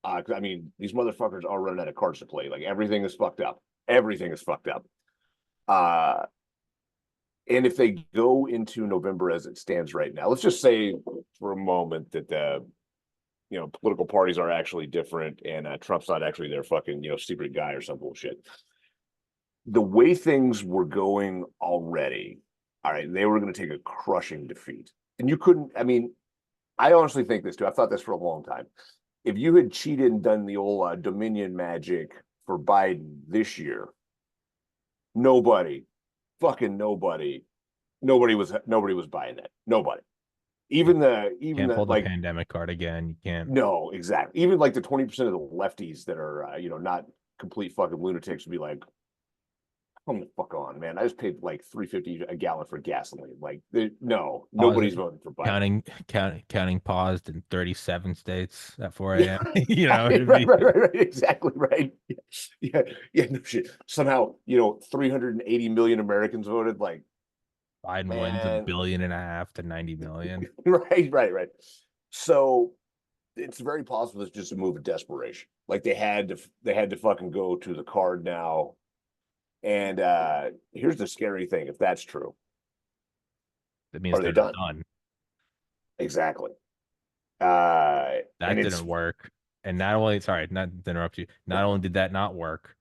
I mean, these motherfuckers are running out of cards to play. Like everything is fucked up. Everything is fucked up. Uh, and if they go into November as it stands right now, let's just say for a moment that the political parties are actually different and Trump's not actually their fucking secret guy or some bullshit. The way things were going already, all right, they were going to take a crushing defeat, and you couldn't. I mean, I honestly think this too. I've thought this for a long time. If you had cheated and done the old Dominion magic for Biden this year, nobody, fucking nobody was buying that. Nobody. Even Can't the pull the like pandemic card again. You can't. no, exactly. Even like the 20% of the lefties that are not complete fucking lunatics would be like, come the fuck on, man. I just paid like 3.50 a gallon for gasoline. Like no, Pause nobody's it. voting for Biden. Counting paused in 37 states at 4 Yeah, a.m. You know, right, it'd right, be right. Exactly right. Yeah, yeah, no shit. Somehow, 380 million Americans voted. Like, Biden wins a man, billion and a half to 90 million. right, right, right. So it's very possible it's just a move of desperation. Like they had to fucking go to the card now. And here's the scary thing: if that's true, That means are they they're done? done. Exactly. Uh, and That it's didn't work. And not only, sorry, not to interrupt you, not only did that not work,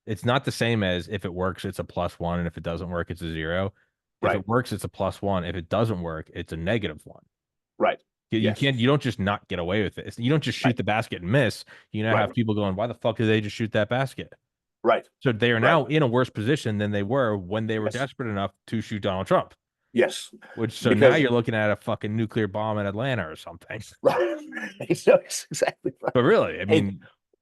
it's not the same as if it works, it's a +1, and if it doesn't work, it's a 0. If right, it works, it's a +1. If it doesn't work, it's a -1. right. Yes, You don't just not get away with it. You don't just shoot right, the basket and miss. You now right, have people going, why the fuck did they just shoot that basket? right, So they are right. now in a worse position than they were when they were Yes, desperate enough to shoot Donald Trump. yes. Which so now Because you're looking at a fucking nuclear bomb in Atlanta or something. right, that's exactly right. But really, I And mean,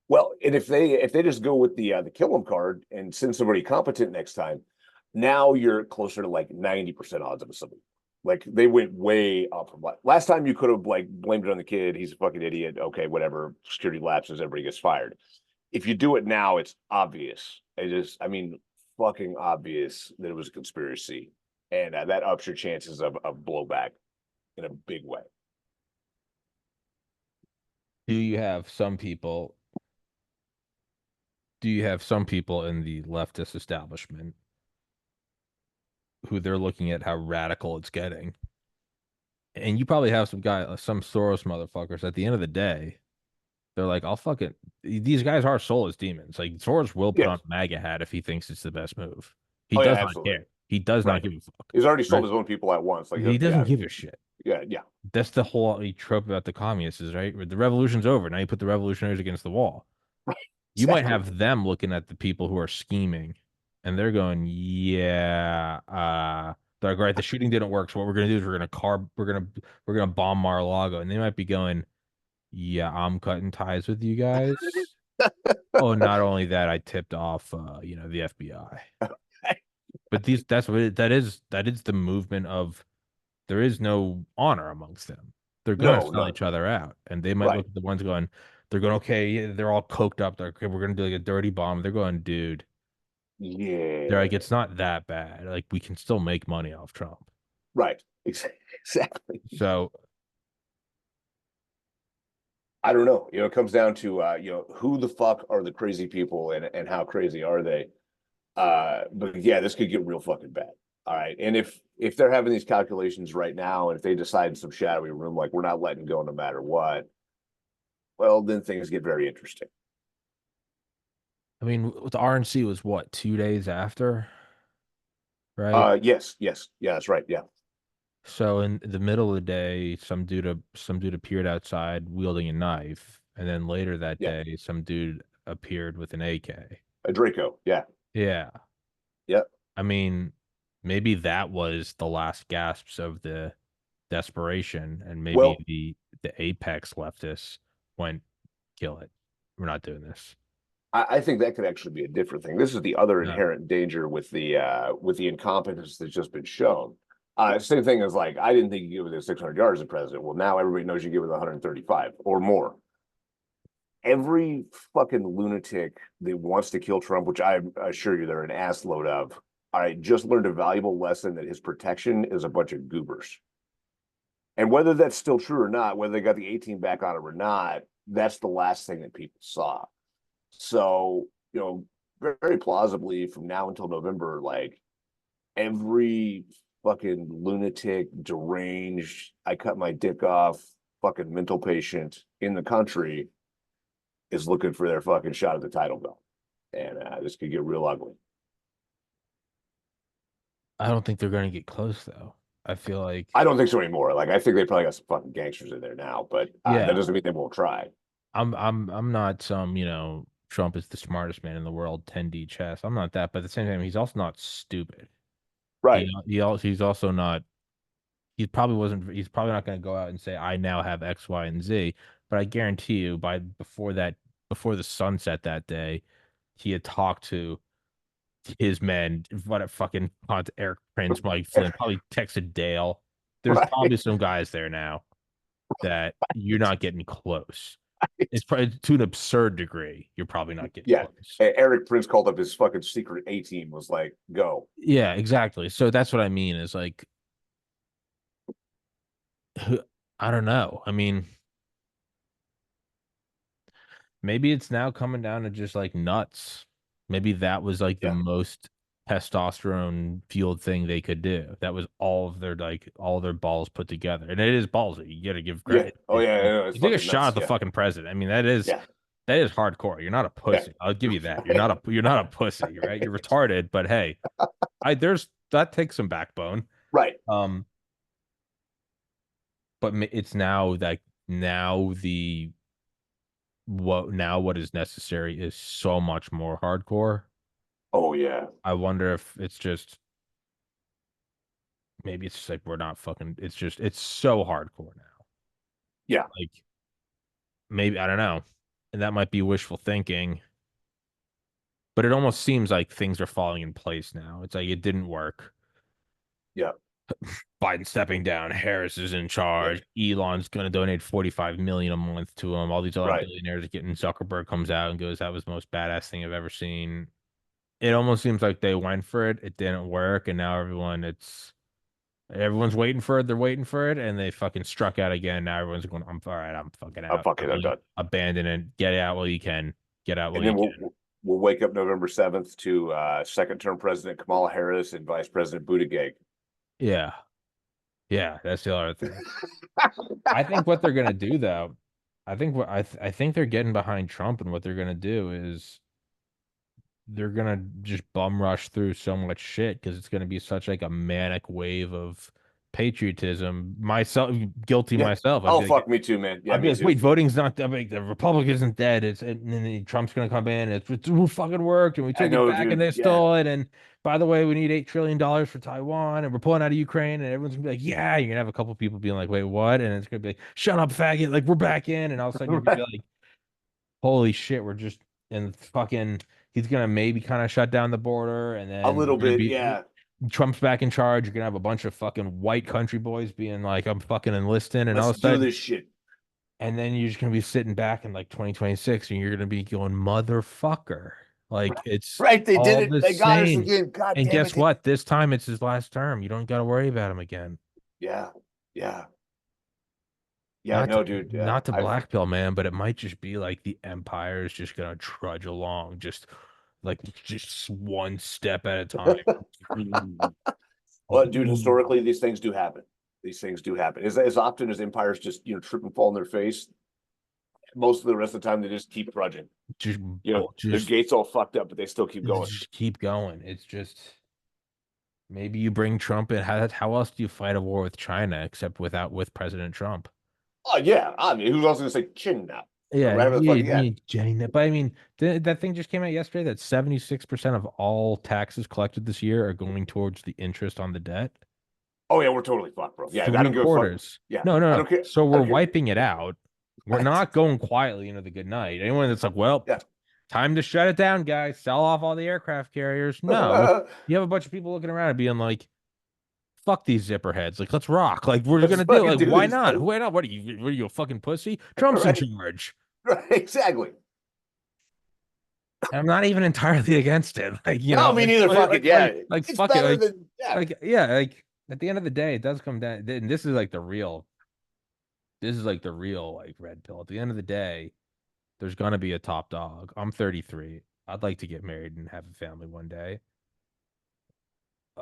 well, and if they just go with the kill them card and send somebody competent next time, now you're closer to like 90% odds of a civil. Like they went way up from last time. You could have like blamed it on the kid. He's a fucking idiot. Okay, whatever. Security lapses. Everybody gets fired. If you do it now, it's obvious. It is. I mean, fucking obvious that it was a conspiracy, and that ups your chances of blowback in a big way. do you have some people do you have some people in the leftist establishment who they're looking at how radical it's getting? And you probably have some Soros motherfuckers at the end of the day. They're like, I'll fucking these guys are soulless demons. Like Soros will put on Yes. a MAGA hat if he thinks it's the best move. He Oh yeah, does not absolutely. care. He does not Right. give a fuck. He's already sold Right? his own people at once. Like, He doesn't yeah, give a shit. yeah, yeah. That's the whole trope about the communists, is right? The revolution's over. Now you put the revolutionaries against the wall. You might Exactly. have them looking at the people who are scheming, and they're going, "Yeah, They're like, right, the shooting didn't work, so what we're gonna do is we're gonna bomb Mar-a-Lago, and they might be going, yeah, I'm cutting ties with you guys. Oh, not only that, I tipped off, the FBI. But that is the movement of there is no honor amongst them. They're gonna No, sell none. each other out, and they might Right. look at the ones going, they're going, okay, yeah, they're all coked up. They're okay, we're gonna do like a dirty bomb. They're going, dude. They're like, Yeah. it's not that bad. Like we can still make money off Trump. Right. Exactly. So I don't know. It comes down to who the fuck are the crazy people and how crazy are they? But yeah, this could get real fucking bad. All right. And if they're having these calculations right now, and if they decide in some shadowy room like we're not letting go no matter what, well, then things get very interesting. I mean, the RNC was what, 2 days after, right? Yes, yes, yeah, that's right. Yeah, So in the middle of the day, some dude appeared outside wielding a knife, and then later that yeah. day, some dude appeared with an AK. A Draco. Yeah, Yeah. yeah. I mean, maybe that was the last gasps of the desperation, and maybe Well, the apex leftists went, kill it. We're not doing this. I think that could actually be a different thing. This is the other No. inherent danger with the incompetence that's just been shown. Same thing as like I didn't think you give it 600 yards as president. Well, now everybody knows you give it 135 or more. Every fucking lunatic that wants to kill Trump, which I assure you they're an ass load of, I just learned a valuable lesson that his protection is a bunch of goobers. And whether that's still true or not, whether they got the 18 back on him or not, that's the last thing that people saw. So, very plausibly from now until November, like every fucking lunatic, deranged, I cut my dick off, fucking mental patient in the country is looking for their fucking shot at the title belt. And this could get real ugly. I don't think they're going to get close though. I feel like, I don't think so anymore. Like, I think they probably got some fucking gangsters in there now, but that yeah, doesn't mean they won't try. I'm not some, Trump is the smartest man in the world, 10D chess. I'm not that, but at the same time, he's also not stupid. Right, He's also not he's probably not going to go out and say I now have X, Y, and Z, but I guarantee you before the sunset that day, he had talked to his men, what a fucking Eric Prince, Mike Flynn, probably texted Dale. There's right. probably some guys there now that you're not getting close. It's probably to an absurd degree. You're probably not getting Yeah. close. Eric Prince called up his fucking secret A team, was like, go. Yeah, exactly. So that's what I mean is like, I don't know. I mean, maybe it's now coming down to just like nuts. Maybe that was like the Yeah. most testosterone fueled thing they could do. That was all of their balls put together. And it is ballsy. You gotta give Yeah. credit. Oh, yeah. Yeah, it's You take a fucking shot at nuts. the Yeah. fucking president. I mean, Yeah. that is hardcore. You're not a Yeah. pussy. I'll give you that. You're not a pussy, right? You're retarded, but hey, I there's that takes some backbone. Right. Um, but it's now like now the what is necessary is so much more hardcore. Oh, yeah. I wonder if it's just maybe it's just like we're not fucking it's so hardcore now. Yeah. Like maybe I don't know. And that might be wishful thinking, but it almost seems like things are falling in place now. It's like it didn't work. Yeah. Biden stepping down, Harris is in Yeah. charge, Elon's going to donate 45 million a month to him. All these other Right. billionaires are getting Zuckerberg comes out and goes, that was the most badass thing I've ever seen. It almost seems like they went for it, it didn't work, and now everyone's waiting for it, they're waiting for it, and they fucking struck out again. Now everyone's going, I'm all right, I'm fucking I'm out. fucking, I'm done. Abandon it. Get out while you can. Get out while And you then can. we'll wake up November 7th to second term President Kamala Harris and Vice President Buttigieg. Yeah. Yeah, that's the other thing. I think what they're gonna do though, I think they're getting behind Trump, and what they're gonna do is they're gonna just bum rush through so much shit because it's gonna be such like a manic wave of patriotism. Myself, guilty Yeah. myself. I'd Oh, be like, fuck, me too, man. Yeah, I'd be me like, too. wait, voting's not that big. The Republic isn't dead. And then Trump's gonna come in. It fucking worked, and we I took it know, back, and dude. they Yeah. stole it. And by the way, we need $8 trillion for Taiwan, and we're pulling out of Ukraine. And everyone's gonna be like, yeah. You're gonna have a couple people being like, wait, what? And it's gonna be like, shut up, faggot. Like we're back in. And all of a sudden you're gonna be Right. like, holy shit, we're just and fucking. He's gonna maybe kind of shut down the border, and A then little you're gonna bit. be Yeah. Trump's back in charge. You're gonna have a bunch of fucking white country boys being like, I'm fucking enlisting, and all Let's of a do sudden this shit. and then you're just gonna be sitting back in like 2026 and you're gonna be going, motherfucker. Like it's Right. They did all it. the They got us same. again. God And damn guess it. what? This time it's his last term. You don't gotta worry about him again. Yeah. Yeah. Yeah. Not to No, dude. not to I've blackpill, man, but it might just be like the empire is just gonna trudge along, just one step at a time. Well, dude, historically, these things do happen. These things do happen. As often as empires just, trip and fall on their face, most of the rest of the time they just keep trudging. Just Their just gates all fucked up, but they still keep going. just keep going. It's just maybe you bring Trump in. How else do you fight a war with China except with President Trump? Oh yeah, I mean, who's else gonna say chin now or Yeah, whatever the fuck? you Yeah. need Jenny. But I mean, that thing just came out yesterday that 76% of all taxes collected this year are going towards the interest on the debt. Oh yeah, we're totally fucked, bro. Yeah, I Three don't give a fuck. quarters. Yeah, No, no, I no. don't care. So I we're don't care. wiping it out. We're Right. not going quietly into the good night. Anyone that's like, well, Yeah. time to shut it down, guys. Sell off all the aircraft carriers. No, you have a bunch of people looking around and being like, fuck these zipper heads. Like, let's rock. Like, we're Let's gonna do it. fucking Like, do why this. not? Why not? What are you, a fucking pussy? Trump's in Right. charge. Right. Exactly. And I'm not even entirely against it. Like, No, me neither. Fuck it. Yeah, it's fuck it. better than yeah. Yeah, like at the end of the day, it does come down. And this is like the real like red pill. At the end of the day, there's gonna be a top dog. I'm 33. I'd like to get married and have a family one day.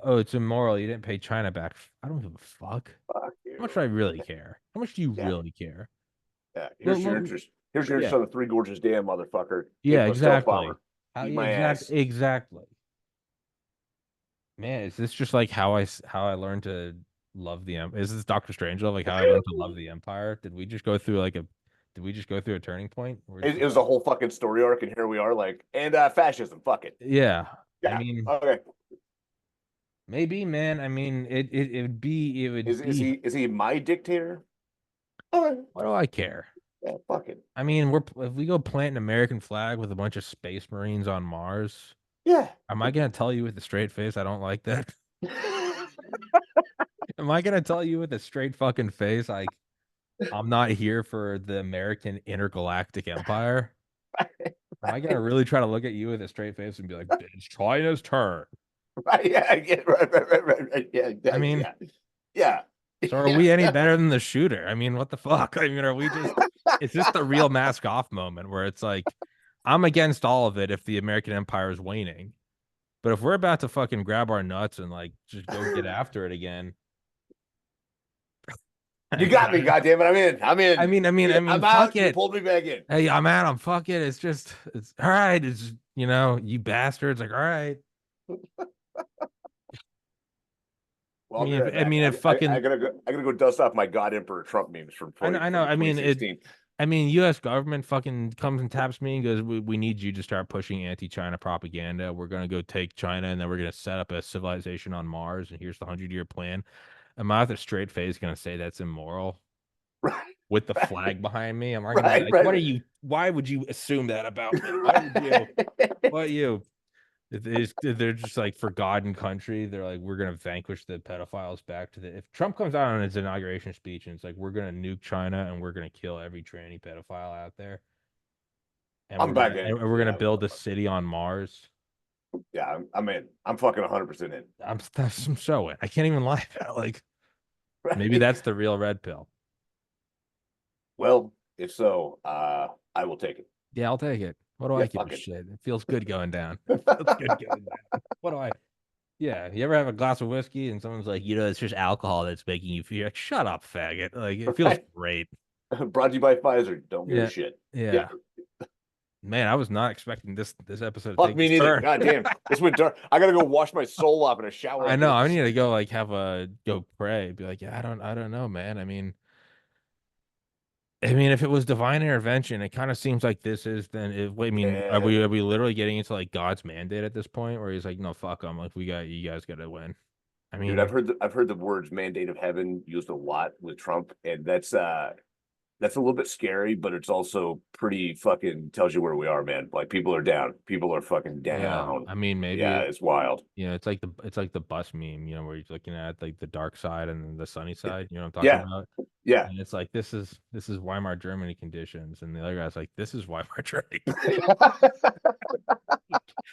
Oh, it's immoral. You didn't pay China back. I don't give a fuck. Fuck How much you. do I really care? How much do you Yeah. really care? Yeah. Look, Here's your look, interest. Here's your interest yeah, on the Three Gorges Dam, motherfucker. yeah, A-plus stealth exactly. bomber. How, Eat yeah, my ass. exactly. Man, is this just like how I learned to love the Empire? Is this Doctor Strangelove like how I learned to love the Empire? Did we just go through a turning point? We're just It was a whole fucking story arc, and here we are, like, and fascism. Fuck it. yeah. I Yeah. mean, Okay. maybe, man. I mean, it would Is be. he my dictator? Okay. What do I care? Yeah. Fuck it. I mean, if we go plant an American flag with a bunch of space marines on Mars, Yeah. am I gonna tell you with a straight face I don't like that? Am I gonna tell you with a straight fucking face like I'm not here for the American intergalactic empire? Am I gonna Right. really try to look at you with a straight face and be like, it's China's turn? Right. Yeah. Yeah. Right. Yeah. I mean, Yeah. Yeah. so are Yeah. we any better than the shooter? I mean, what the fuck? I mean, are we just is this the real mask off moment where it's like I'm against all of it if the American empire is waning. But if we're about to fucking grab our nuts and like just go get after it again, You got me, goddamn it! I'm in. I'm in. I'm fuck out. You it. pulled me back in. Hey, I'm at him. Fuck it. It's all right. It's you bastards. Like, all right. Well, I'll be right back. If I fucking, gotta go. I gotta go dust off my God Emperor Trump memes from I know. 2016. U.S. government fucking comes and taps me and goes, we need you to start pushing anti-China propaganda. We're gonna go take China and then we're gonna set up a civilization on Mars. And here's the 100-year plan. Am I with a straight face gonna say that's immoral Right, with the right, flag behind me? Am I gonna be right, like, what are right, you? Why would you assume that about me? Why would you? right. What you? They're just like for God and country. They're like, we're gonna vanquish the pedophiles back to the. If Trump comes out on his inauguration speech and it's like, we're gonna nuke China and we're gonna kill every tranny pedophile out there, I'm back in. and we're gonna Yeah, build a city on Mars. yeah, I'm in. I'm fucking 100% in. I'm so in. I can't even lie about it. Like maybe Right. that's the real red pill. Well, if so, I will take it. Yeah, I'll take it. What do Yeah, I give a fuck it. shit? It feels good going down. It feels good going down. What do I? Yeah, you ever have a glass of whiskey and someone's like, it's just alcohol that's making you feel like, shut up, faggot. Like it feels Right. great. Brought to you by Pfizer. Don't give a Yeah, shit. Yeah. yeah. Man, I was not expecting this episode to Fuck take me this neither. turn. God damn, this went dark. I gotta go wash my soul off in a shower I after know. I need this. to go like have a go pray. Be like, yeah, I don't know, man. I mean, if it was divine intervention, it kind of seems like this is then. I mean, Yeah, are we literally getting into like God's mandate at this point, where he's like, no, fuck them. Like we got you guys got to win. I dude, mean, I've heard the words "mandate of heaven" used a lot with Trump, and that's a little bit scary, but it's also pretty fucking tells you where we are, man. Like people are down, people are fucking yeah. down. I mean, Yeah, maybe it's wild. it's like the bus meme, where he's looking at like the dark side and then the sunny side. You know what I'm talking Yeah, about? yeah. And it's like this is Weimar Germany conditions, and the other guy's like, this is Weimar Germany.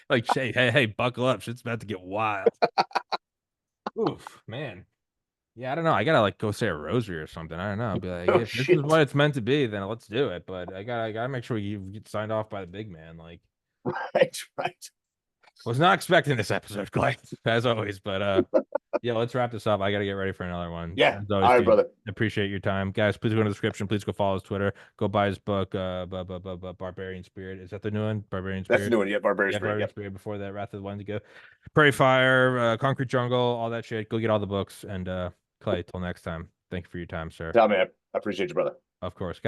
Like, hey, buckle up, shit's about to get wild. Oof, man. Yeah, I don't know. I gotta like go say a rosary or something. I don't know. Be like, Oh if this is shit. what it's meant to be, then let's do it. But I gotta make sure you get signed off by the big man. Like, Right, right. was not expecting this episode, Clay, as always. But yeah, let's wrap this up. I gotta get ready for another one. Yeah. As always, All right, dude. brother. Appreciate your time, guys. Please go in the description. Please go follow his Twitter. Go buy his book. Barbarian Spirit. Is that the new one? Barbarian That's the Spirit. new one. Yeah, Barbarian Yeah, Spirit. Barbarian Yep. Spirit. Before that, Wrath of the Wendigo, Prairie Fire, Concrete Jungle, all that shit. Go get all the books. And Clay, till next time. Thank you for your time, sir. Tom, man. I appreciate you, brother. Of course.